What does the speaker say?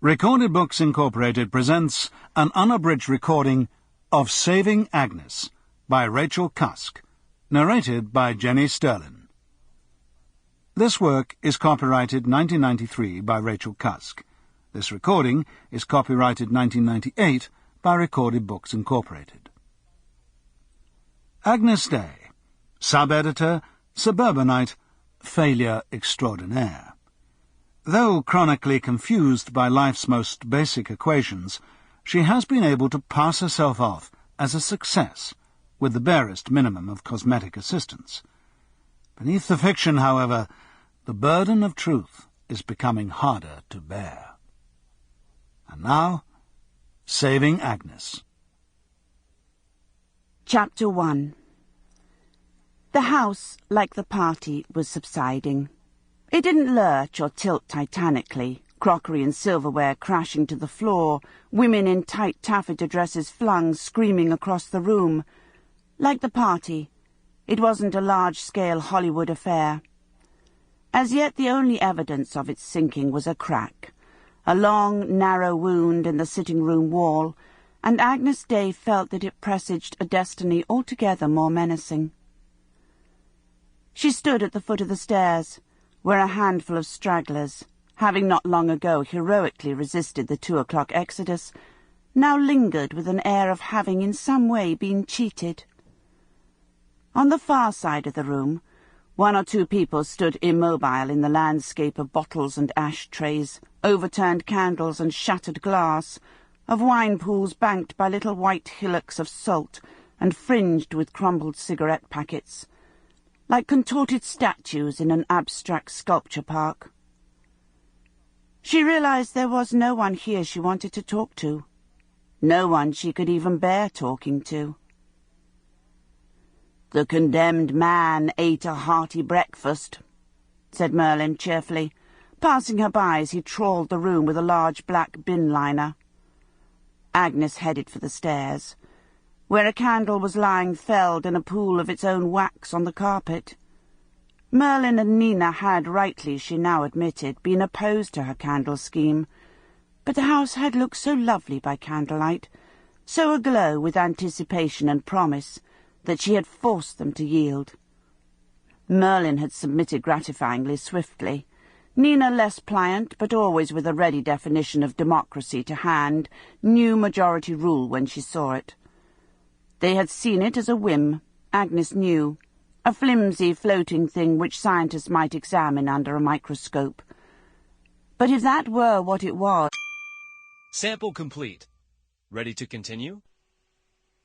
Recorded Books Incorporated presents an unabridged recording of Saving Agnes by Rachel Cusk, narrated by Jenny Sterlin. This work is copyrighted 1993 by Rachel Cusk. This recording is copyrighted 1998 by Recorded Books Incorporated. Agnes Day, sub-editor, suburbanite, failure extraordinaire. Though chronically confused by life's most basic equations, she has been able to pass herself off as a success, with the barest minimum of cosmetic assistance. Beneath the fiction, however, the burden of truth is becoming harder to bear. And now, Saving Agnes. Chapter 1. The house, like the party, was subsiding. It didn't lurch or tilt titanically, crockery and silverware crashing to the floor, women in tight taffeta dresses flung screaming across the room. Like the party, it wasn't a large-scale Hollywood affair. As yet the only evidence of its sinking was a crack, a long, narrow wound in the sitting-room wall, and Agnes Day felt that it presaged a destiny altogether more menacing. She stood at the foot of the stairs, where a handful of stragglers, having not long ago heroically resisted the 2 o'clock exodus, now lingered with an air of having in some way been cheated. On the far side of the room, 1 or 2 people stood immobile in the landscape of bottles and ashtrays, overturned candles and shattered glass, of wine pools banked by little white hillocks of salt and fringed with crumbled cigarette packets, like contorted statues in an abstract sculpture park. She realized there was no one here she wanted to talk to, no one she could even bear talking to. "The condemned man ate a hearty breakfast," said Merlin cheerfully, passing her by as he trawled the room with a large black bin liner. Agnes headed for the stairs, where a candle was lying felled in a pool of its own wax on the carpet. Merlin and Nina had, rightly she now admitted, been opposed to her candle scheme, but the house had looked so lovely by candlelight, so aglow with anticipation and promise, that she had forced them to yield. Merlin had submitted gratifyingly swiftly, Nina less pliant, but always with a ready definition of democracy to hand, knew majority rule when she saw it. They had seen it as a whim, Agnes knew, a flimsy floating thing which scientists might examine under a microscope. But if that were what it was... Sample complete. Ready to continue?